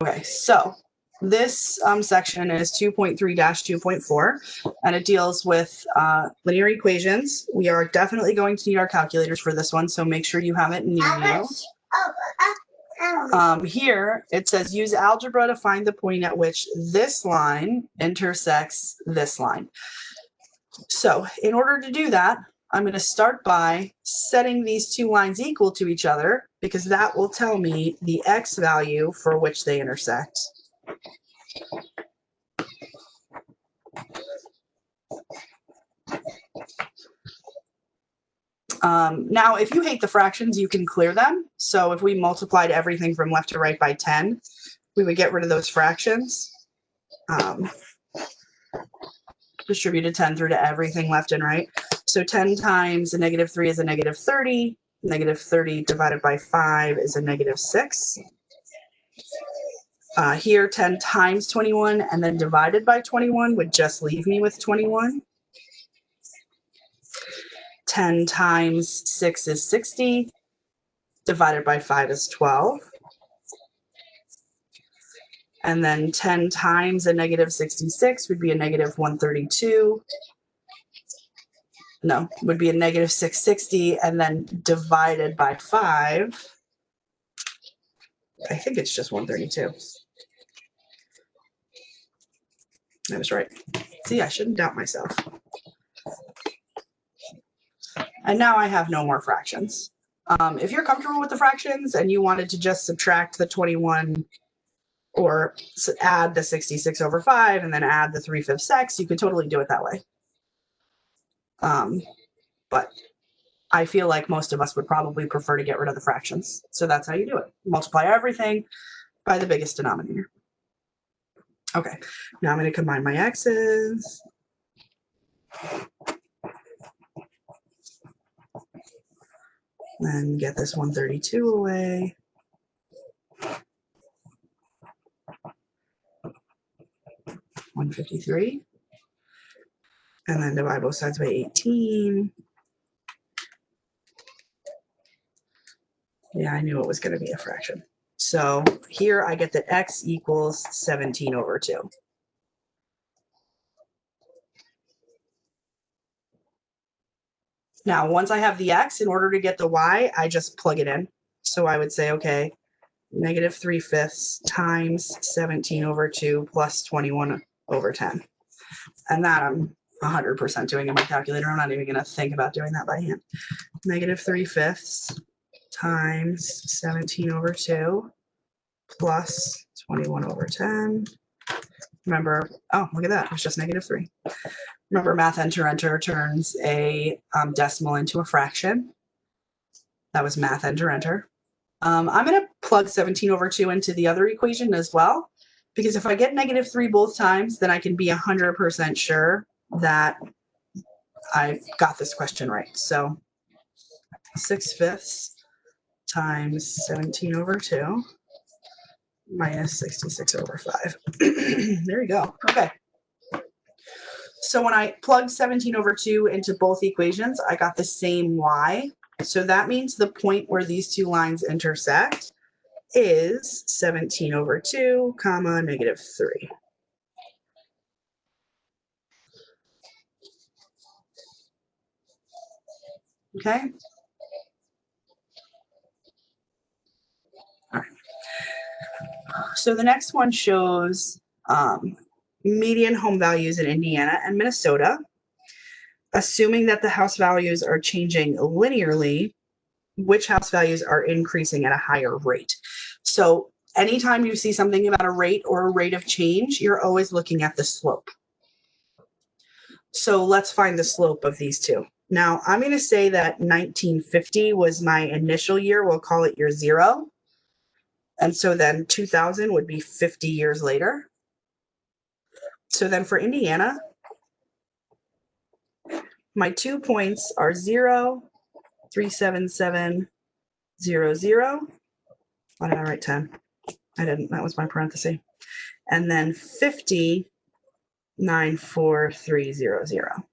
Okay, so this section is 2.3-2.4, and it deals with linear equations. We are definitely going to need our calculators for this one, so make sure you have it near you. Here, it says use algebra to find the point at which this line intersects this line. So in order to do that, I'm going to start by setting these two lines equal to each other, because that will tell me the x value for which they intersect. Now, if you hate the fractions, you can clear them. So if we multiplied everything from left to right by 10, we would get rid of those fractions. Distributed 10 through to everything left and right. So 10 times a -3 is a -30. -30 divided by 5 is a -6. Here, 10 times 21 and then divided by 21 would just leave me with 21. 10 times 6 is 60. Divided by 5 is 12. And then 10 times a -66 would be a -132. No, would be a -660, and then divided by 5. I think it's just 132. I was right. See, I shouldn't doubt myself. And now I have no more fractions. If you're comfortable with the fractions and you wanted to just subtract the 21 or add the 66 over 5 and then add the 3/5 x, you could totally do it that way. But I feel like most of us would probably prefer to get rid of the fractions. So that's how you do it. Multiply everything by the biggest denominator. Okay, now I'm going to combine my x's. Then get this 132 away. $153. And then divide both sides by 18. Yeah, I knew it was going to be a fraction. So here I get that x equals 17 over 2. Now, once I have the x, in order to get the y, I just plug it in. So I would say, okay, -3/5 times 17 over 2 plus 21 over 10. And that I'm 100% doing in my calculator. I'm not even going to think about doing that by hand. -3/5 times 17 over 2 plus 21 over 10. Remember, oh, look at that. It was just -3. Remember, math enter turns a decimal into a fraction. That was math enter. I'm going to plug 17 over 2 into the other equation as well, because if I get -3 both times, then I can be 100% sure that I got this question right. So 6/5 times 17 over 2 minus 66 over 5. There you go. Okay. So when I plugged 17 over 2 into both equations, I got the same y. So that means the point where these two lines intersect is 17 over 2, comma, -3. Okay. All right. So the next one shows median home values in Indiana and Minnesota. Assuming that the house values are changing linearly, which house values are increasing at a higher rate? So anytime you see something about a rate or a rate of change, you're always looking at the slope. So let's find the slope of these two. Now, I'm going to say that 1950 was my initial year. We'll call it year 0. And so then 2000 would be 50 years later. So then for Indiana, my 2 points are 0, 377, 0, 0. Why did I write 10? I didn't. That was my parenthesis. And then 50, 9, 4, 3, 0, 0.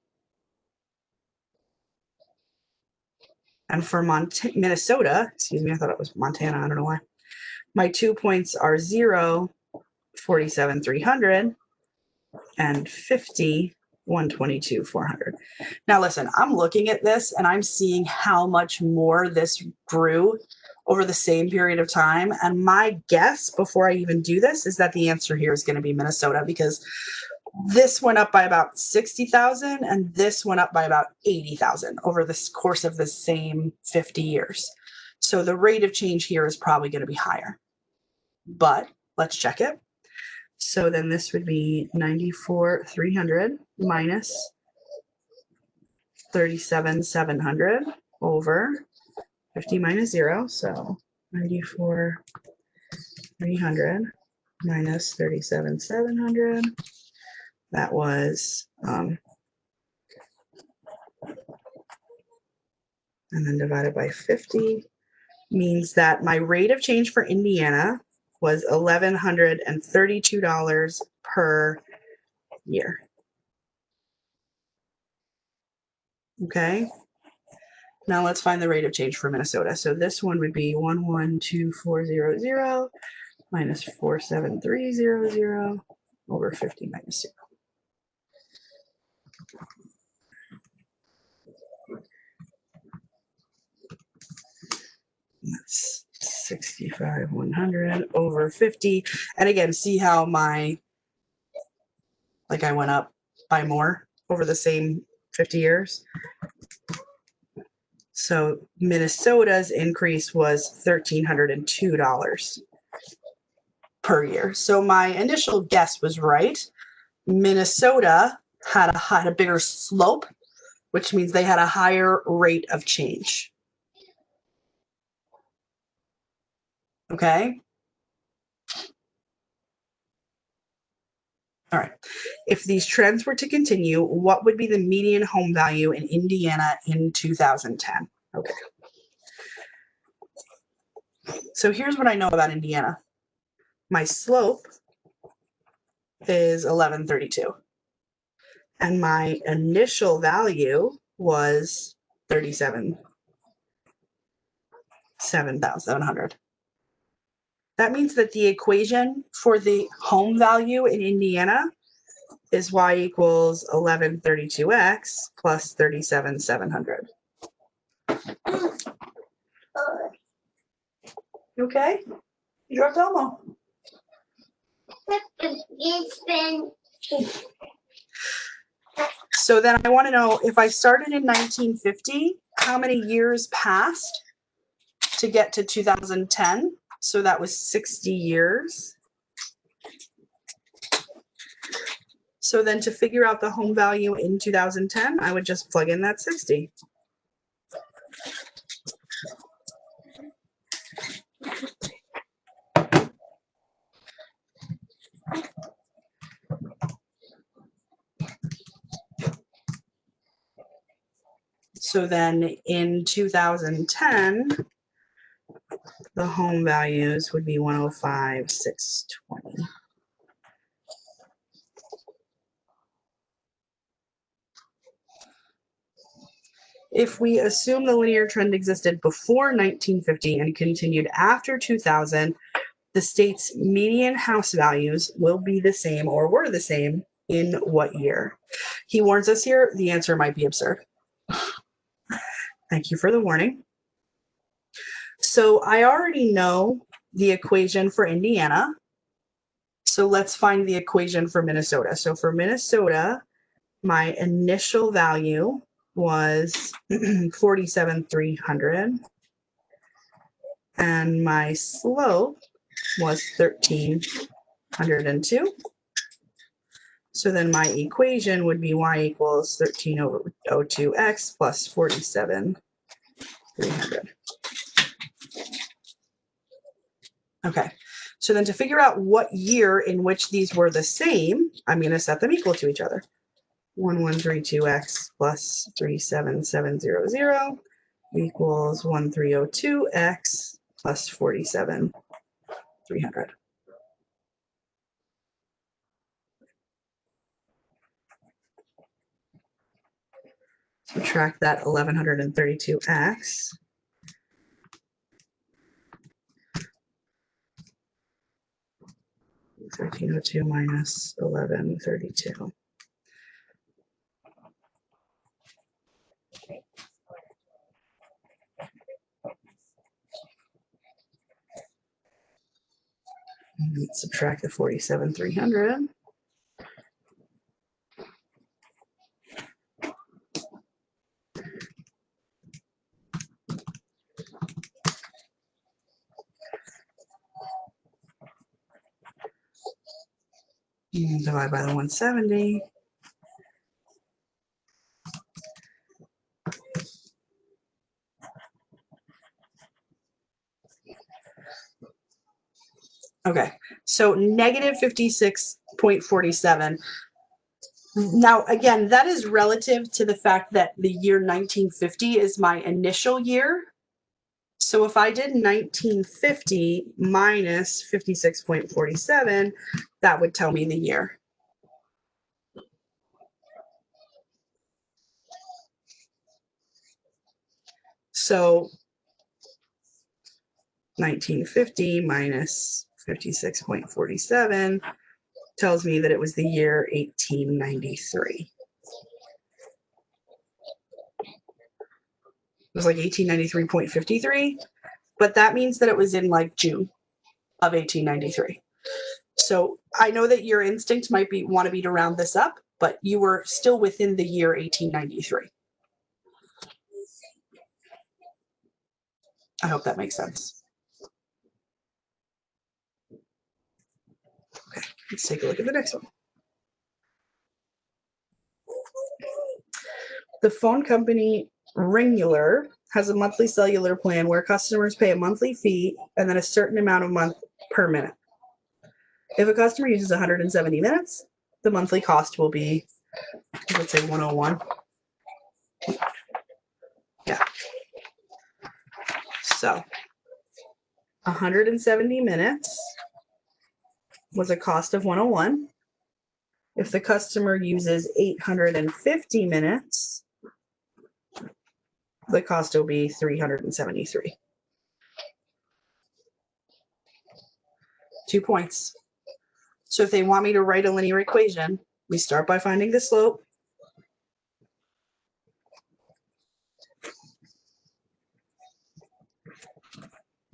And for Minnesota, excuse me, I thought it was Montana. I don't know why. My 2 points are 0, 47,300, and 50, 122, 400. Now listen, I'm looking at this and I'm seeing how much more this grew over the same period of time. And my guess before I even do this is that the answer here is going to be Minnesota, because this went up by about 60,000 and this went up by about 80,000 over the course of the same 50 years. So the rate of change here is probably going to be higher, but let's check it. So then this would be 94,300 minus 37,700 over 50 minus 0. So 94,300 minus 37,700. That was, and then divided by 50 means that my rate of change for Indiana was $1,132 per year. Okay. Now let's find the rate of change for Minnesota. So this one would be 112,400 minus 47300 over 50 minus 0. That's 65,100 over 50. And again, see how I went up by more over the same 50 years. So Minnesota's increase was $1,302 per year. So my initial guess was right. Minnesota had a bigger slope, which means they had a higher rate of change. Okay. All right. If these trends were to continue, what would be the median home value in Indiana in 2010? Okay. So here's what I know about Indiana. My slope is 1132. And my initial value was 37,700. That means that the equation for the home value in Indiana is y equals 1132x plus 37,700. Okay? You dropped Elmo. So then I want to know, if I started in 1950, how many years passed to get to 2010? So that was 60 years. So then to figure out the home value in 2010, I would just plug in that 60. So then in 2010, the home values would be 105,620. If we assume the linear trend existed before 1950 and continued after 2000, the state's median house values will be the same or were the same in what year? He warns us here, the answer might be absurd. Thank you for the warning. So I already know the equation for Indiana. So let's find the equation for Minnesota. So for Minnesota, my initial value was 47,300 and my slope was 1,302. So then my equation would be y equals 1302x plus 47,300. Okay, so then to figure out what year in which these were the same, I'm going to set them equal to each other. 1132x plus 37700 equals 1302x plus 47,300. Subtract that 1132x. 1302 minus 1132. Subtract the 47,300. And divide by the 170. Okay, so negative 56.47. Now, again, that is relative to the fact that the year 1950 is my initial year. So if I did 1950 minus 56.47, that would tell me the year. So 1950 minus 56.47 tells me that it was the year 1893. It was like 1893.53, but that means that it was in like June of 1893. So I know that your instinct might be want to be to round this up, but you were still within the year 1893. I hope that makes sense. Okay, let's take a look at the next one. The phone company Ringular has a monthly cellular plan where customers pay a monthly fee and then a certain amount of month per minute. If a customer uses 170 minutes, the monthly cost will be, let's say 101. Yeah. So 170 minutes was a cost of 101. If the customer uses 850 minutes, the cost will be 373. 2 points. So if they want me to write a linear equation, we start by finding the slope.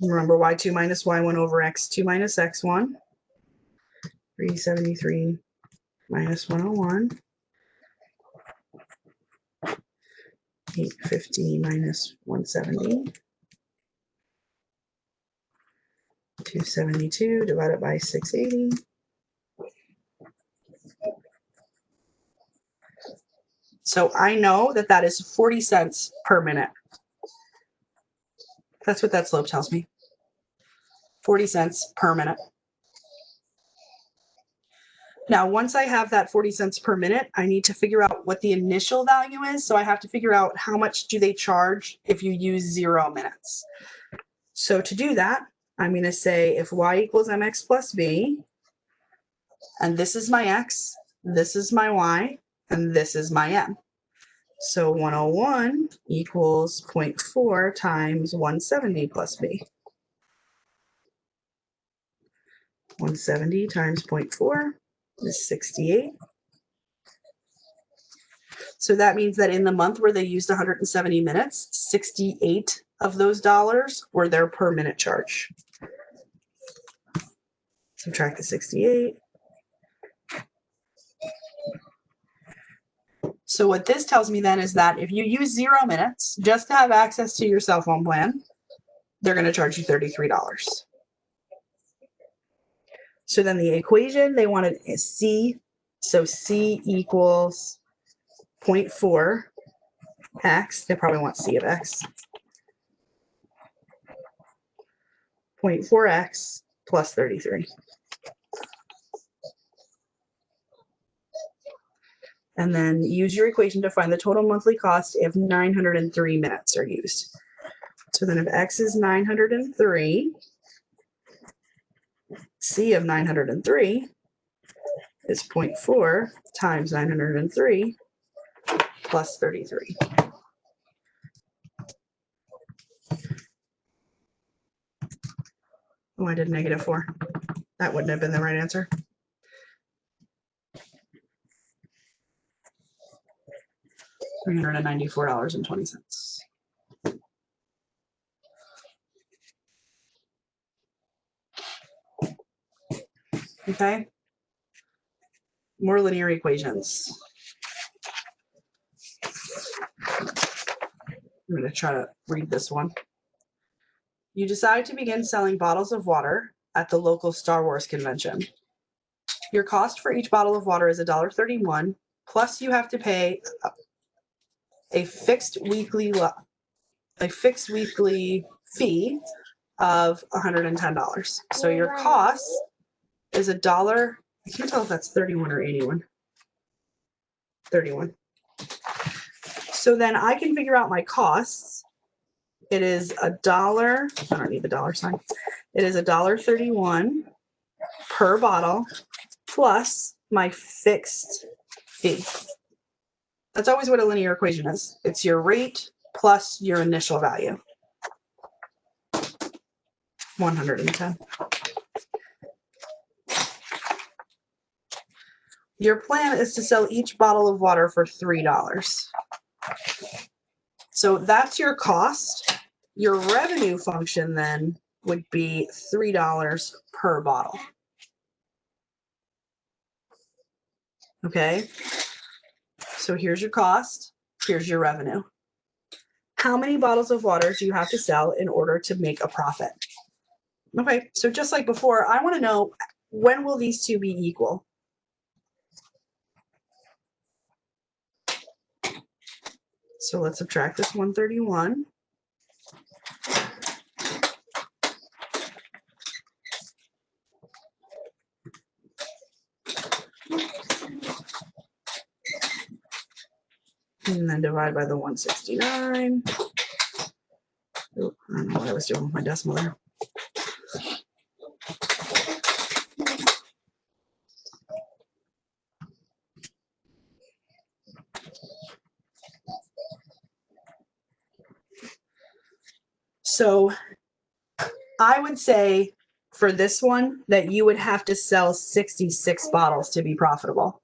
Remember y2 minus y1 over x2 minus x1. 373 minus 101. 850 minus 170. 272 divided by 680. So I know that that is 40 cents per minute. That's what that slope tells me. 40 cents per minute. Now, once I have that 40 cents per minute, I need to figure out what the initial value is. So I have to figure out how much do they charge if you use 0 minutes. So to do that, I'm going to say if y equals mx plus b, and this is my x, this is my y, and this is my m. So 101 equals 0.4 times 170 plus b. 170 times 0.4 is 68. So that means that in the month where they used 170 minutes, 68 of those dollars were their per minute charge. Subtract the 68. So what this tells me then is that if you use 0 minutes just to have access to your cell phone plan, they're going to charge you $33. So then the equation they wanted is C. So C equals 0.4 x. They probably want C of x. 0.4x plus 33. And then use your equation to find the total monthly cost if 903 minutes are used. So then if x is 903, C of 903 is 0.4 times 903 plus 33. Oh, I did -4. That wouldn't have been the right answer. $394.20. Okay. More linear equations. I'm going to try to read this one. You decide to begin selling bottles of water at the local Star Wars convention. Your cost for each bottle of water is $1.31, plus you have to pay a fixed weekly fee of $110. So your cost is $1. I can't tell if that's 31 or 81. 31. So then I can figure out my costs. It is $1. I don't need the dollar sign. It is $1.31 per bottle plus my fixed fee. That's always what a linear equation is. It's your rate plus your initial value. 110. Your plan is to sell each bottle of water for $3. So that's your cost. Your revenue function then would be $3 per bottle. Okay, so here's your cost, here's your revenue. How many bottles of water do you have to sell in order to make a profit? Okay, so just like before, I want to know, when will these two be equal? So let's subtract this 131. And then divide by the 169. Oh, I don't know what I was doing with my decimal there. So I would say for this one that you would have to sell 66 bottles to be profitable.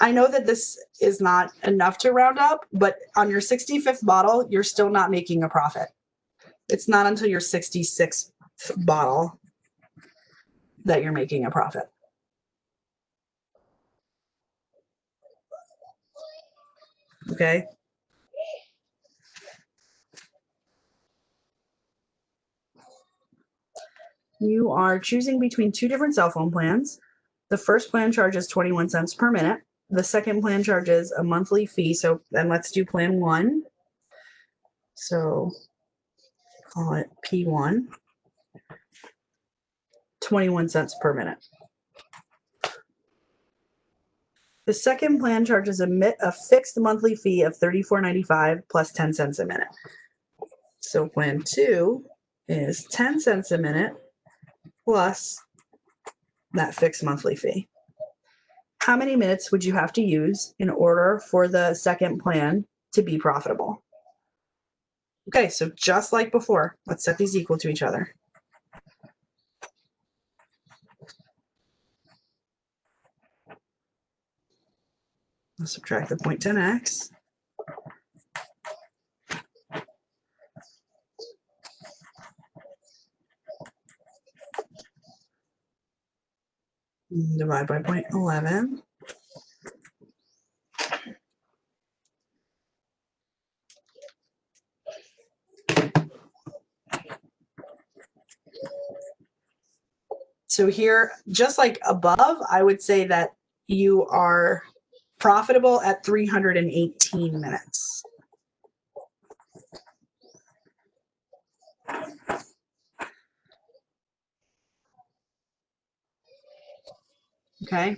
I know that this is not enough to round up, but on your 65th bottle, you're still not making a profit. It's not until your 66th bottle that you're making a profit. Okay. You are choosing between two different cell phone plans. The first plan charges 21 cents per minute. The second plan charges a monthly fee. So then let's do plan 1. So call it P1. 21 cents per minute. The second plan charges a fixed monthly fee of $34.95 plus 10 cents a minute. So plan 2 is 10 cents a minute plus that fixed monthly fee. How many minutes would you have to use in order for the second plan to be profitable? Okay, so just like before, let's set these equal to each other. Let's subtract the 0.10x. Divide by 0.11. So here, just like above, I would say that you are profitable at 318 minutes. Okay.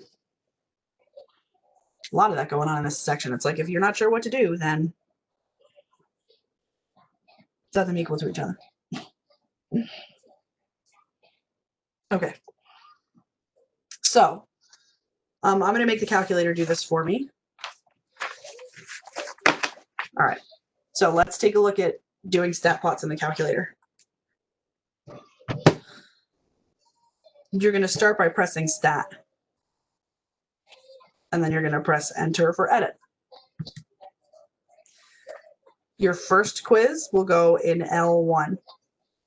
A lot of that going on in this section. It's like, if you're not sure what to do, then set them equal to each other. Okay. So I'm going to make the calculator do this for me. All right. So let's take a look at doing stat plots in the calculator. You're going to start by pressing stat. And then you're going to press enter for edit. Your first quiz will go in L1.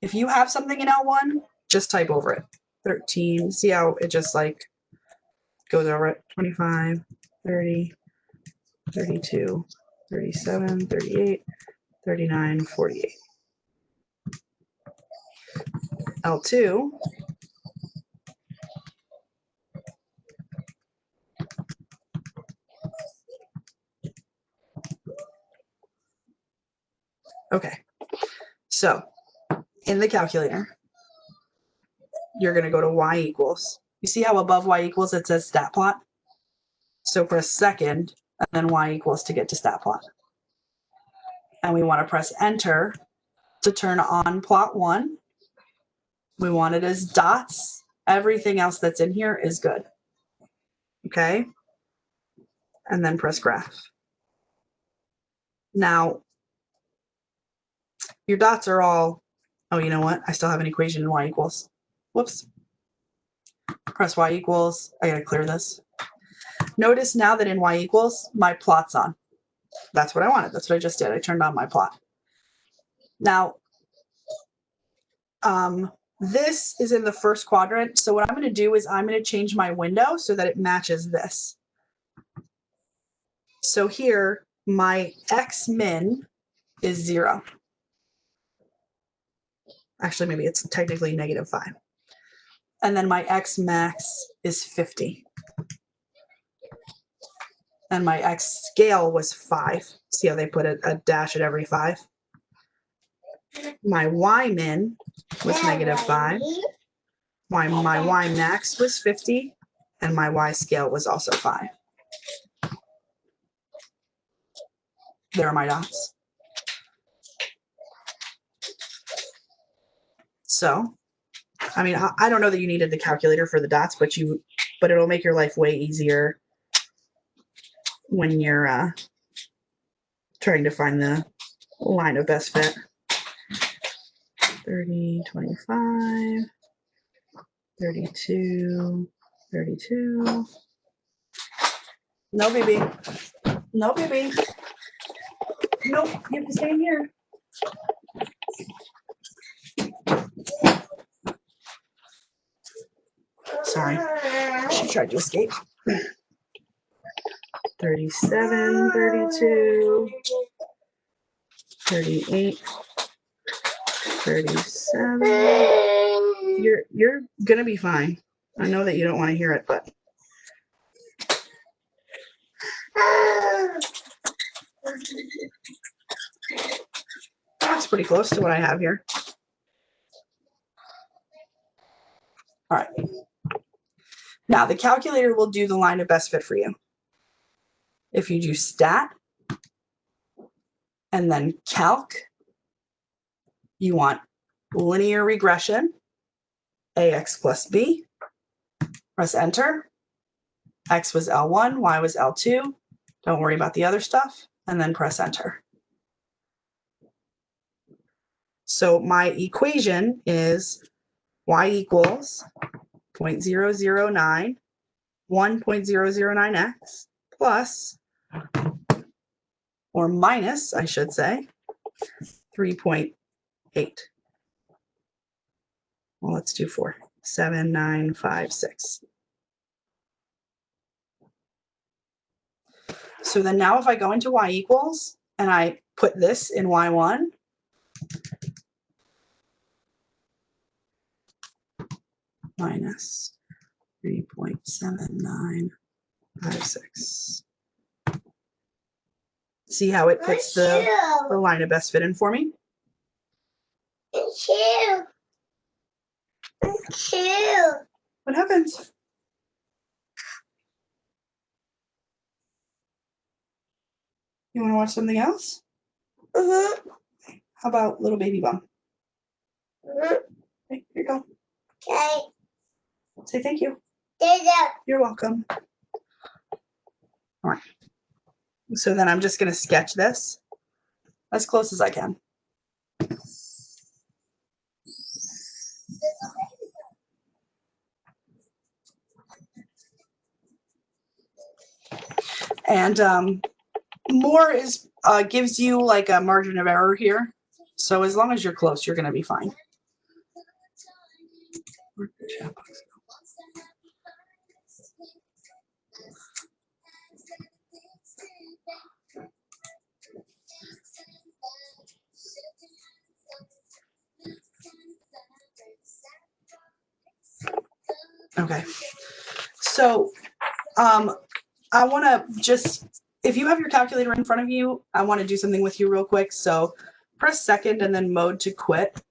If you have something in L1, just type over it. 13, see how it just like goes over it. 25, 30, 32, 37, 38, 39, 48. L2, okay, so in the calculator, you're going to go to y equals. You see how above y equals it says stat plot? So press second and then y equals to get to stat plot. And we want to press enter to turn on plot 1. We want it as dots. Everything else that's in here is good. Okay? And then press graph. Now, your dots are all, oh, you know what? I still have an equation in y equals. Whoops. Press y equals. I got to clear this. Notice now that in y equals, my plot's on. That's what I wanted. That's what I just did. I turned on my plot. Now, this is in the first quadrant. So what I'm going to do is I'm going to change my window so that it matches this. So here, my x min is 0. Actually, maybe it's technically -5. And then my x max is 50. And my x scale was 5. See how they put a dash at every 5? My y min was -5. My y max was 50. And my y scale was also 5. There are my dots. So, I mean, I don't know that you needed the calculator for the dots, but it'll make your life way easier when you're trying to find the line of best fit. 30, 25, 32, 32. No, baby. No, baby. Nope, you have to stay in here. Sorry, she tried to escape. 37, 32, 38, 37. You're gonna be fine. I know that you don't want to hear it, but that's pretty close to what I have here. All right. Now the calculator will do the line of best fit for you. If you do stat and then calc, you want linear regression, ax plus b. Press enter. X was L1, Y was L2. Don't worry about the other stuff. And then press enter. So my equation is y equals 0.009, 1.009x plus, or minus, I should say, 3.8. Well, let's do 4. 7, 9, 5, 6. So then now if I go into y equals and I put this in y1, minus 3.7956. See how it puts the line of best fit in for me? What happens? You want to watch something else? Mm-hmm. How about Little Baby Bum? Mm-hmm. Okay, here you go. Okay. Say thank you. Thank you. You're welcome. All right. So then I'm just going to sketch this as close as I can. And more is gives you like a margin of error here. So as long as you're close, you're going to be fine. Okay. So I want to just, if you have your calculator in front of you, I want to do something with you real quick. So press second and then mode to quit.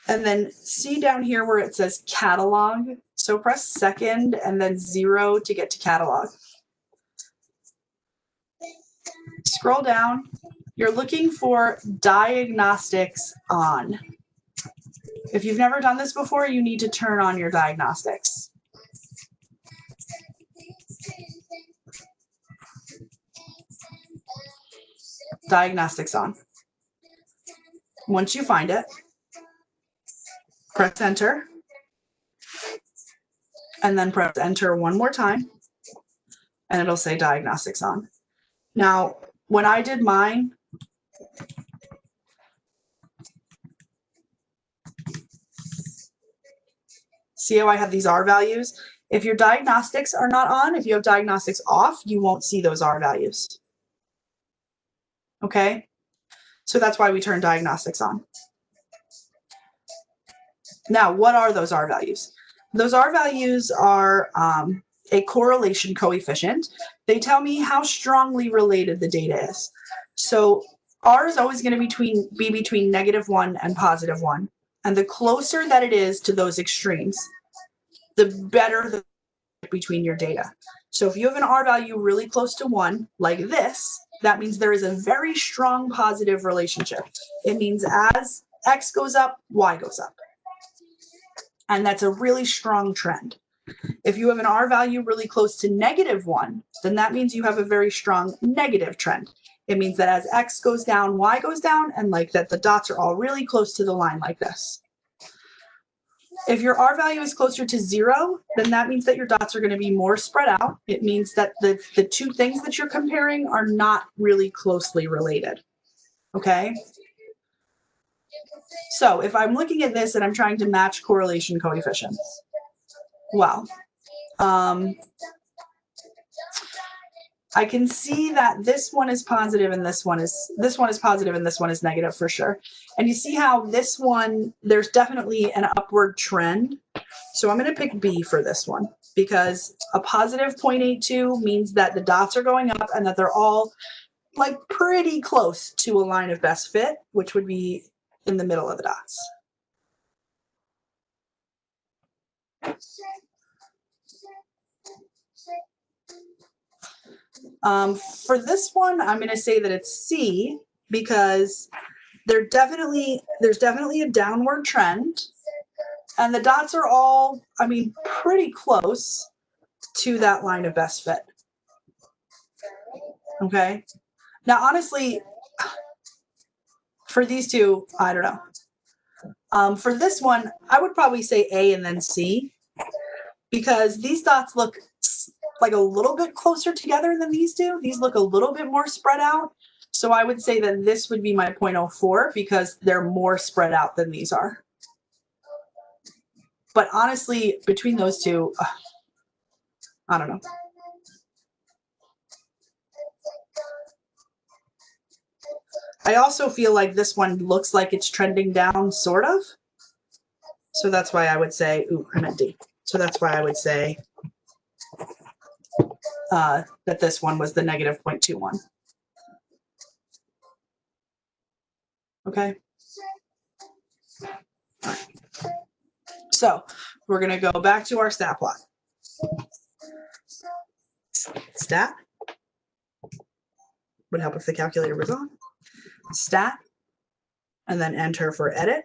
And then see down here where it says catalog. So press second and then 0 to get to catalog. Scroll down. You're looking for diagnostics on. If you've never done this before, you need to turn on your diagnostics. Diagnostics on. Once you find it, press enter, and then press enter one more time, and it'll say diagnostics on. Now, when I did mine, see how I have these R values? If your diagnostics are not on, if you have diagnostics off, you won't see those R values. Okay? So that's why we turn diagnostics on. Now, what are those R values? Those R values are a correlation coefficient. They tell me how strongly related the data is. So R is always going to be between -1 and +1. And the closer that it is to those extremes, the better the between your data. So if you have an R value really close to 1, like this, that means there is a very strong positive relationship. It means as X goes up, Y goes up. And that's a really strong trend. If you have an R value really close to -1, then that means you have a very strong negative trend. It means that as X goes down, Y goes down, and like that the dots are all really close to the line like this. If your R value is closer to 0, then that means that your dots are going to be more spread out. It means that the two things that you're comparing are not really closely related. Okay? So if I'm looking at this and I'm trying to match correlation coefficients, well, I can see that this one is positive and this one is positive and this one is negative for sure. And you see how this one, there's definitely an upward trend. So I'm going to pick B for this one because a positive 0.82 means that the dots are going up and that they're all like pretty close to a line of best fit, which would be in the middle of the dots. For this one, I'm going to say that it's C because there's definitely a downward trend, and the dots are all, I mean, pretty close to that line of best fit. Okay. Now, honestly, for these two, I don't know. For this one, I would probably say A and then C because these dots look like a little bit closer together than these do. These look a little bit more spread out. So I would say that this would be my 0.04 because they're more spread out than these are. But honestly, between those two, I don't know. I also feel like this one looks like it's trending down, sort of. So that's why I would say, ooh, I meant D. So that's why I would say that this one was the negative 0.21. Okay. All right. So we're going to go back to our stat plot. Stat would help if the calculator was on. Stat, and then enter for edit.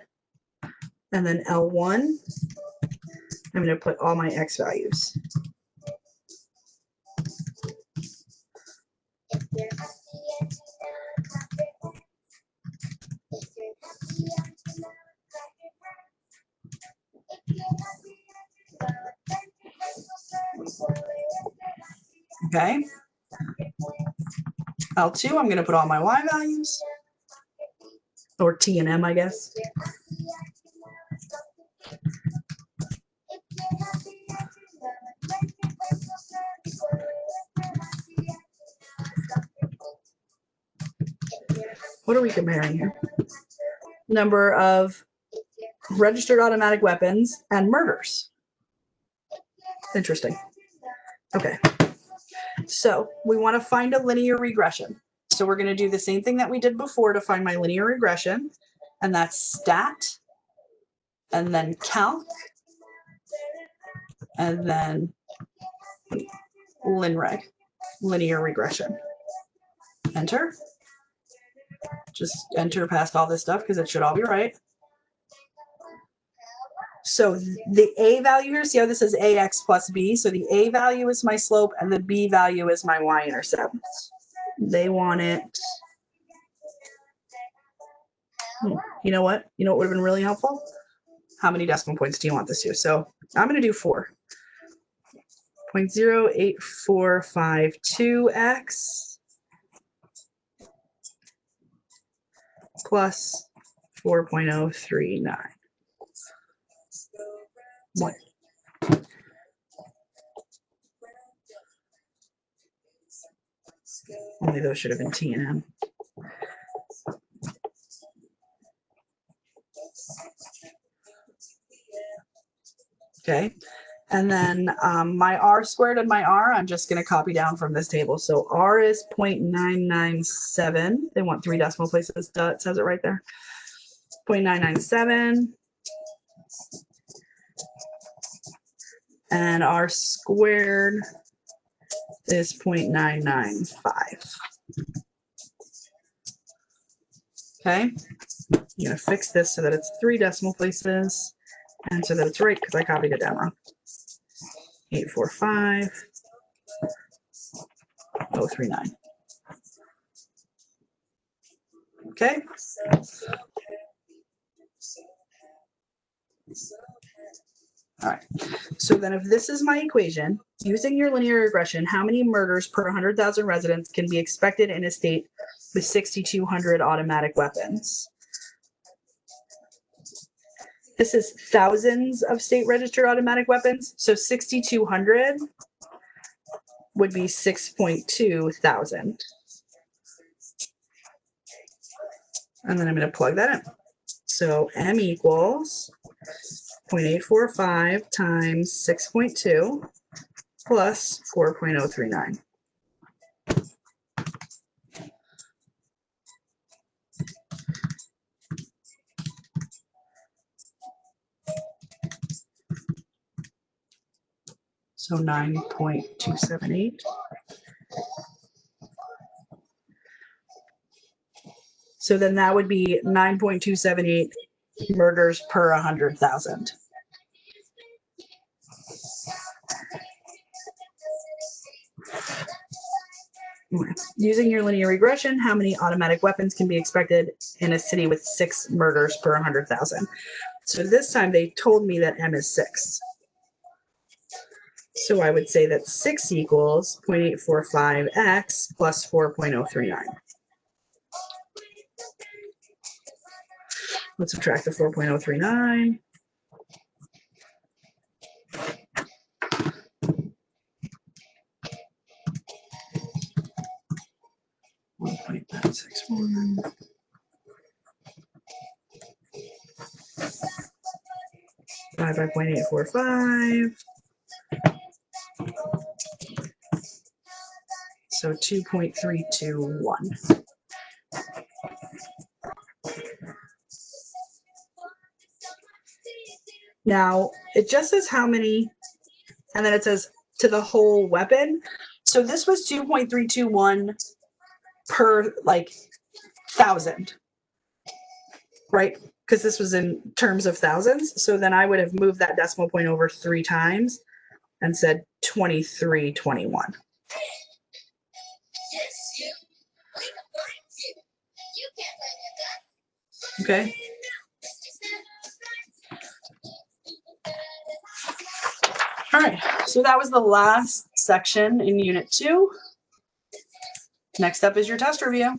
And then L1, I'm going to put all my X values. Okay. L2, I'm going to put all my y values, or T and M, I guess. What are we comparing here? Number of registered automatic weapons and murders. Interesting. Okay. So we want to find a linear regression. So we're going to do the same thing that we did before to find my linear regression, and that's stat, and then calc, and then linreg, linear regression. Enter. Just enter past all this stuff because it should all be right. So the A value here, see how this is AX plus B? So the A value is my slope and the B value is my y-intercept. They want it. You know what? You know what would have been really helpful? How many decimal points do you want this to? So I'm going to do 4. 0.08452x plus 4.039. What? Only those should have been T and M. Okay, and then my R squared and my R, I'm just going to copy down from this table. So R is 0.997. They want 3 decimal places. Duh, it says it right there. 0.997. And R squared is 0.995. Okay, I'm going to fix this so that it's 3 decimal places and so that it's right because I copied it down wrong. 845.039. Okay. All right. So then if this is my equation, using your linear regression, how many murders per 100,000 residents can be expected in a state with 6,200 automatic weapons? This is thousands of state registered automatic weapons. So 6,200 would be 6.2 thousand. And then I'm going to plug that in. So M equals 0.845 times 6.2 plus 4.039. So 9.278. So then that would be 9.278 murders per 100,000. Using your linear regression, how many automatic weapons can be expected in a city with 6 murders per 100,000? So this time they told me that M is 6. So I would say that 6 equals 0.845x plus 4.039. Let's subtract the 4.039. Divided by 0.845. So 2.321. Now it just says how many, and then it says to the whole weapon. So this was 2.321 per like 1,000, right? Because this was in terms of thousands. So then I would have moved that decimal point over 3 times and said 2321. Okay. All right, so that was the last section in Unit 2. Next up is your test review.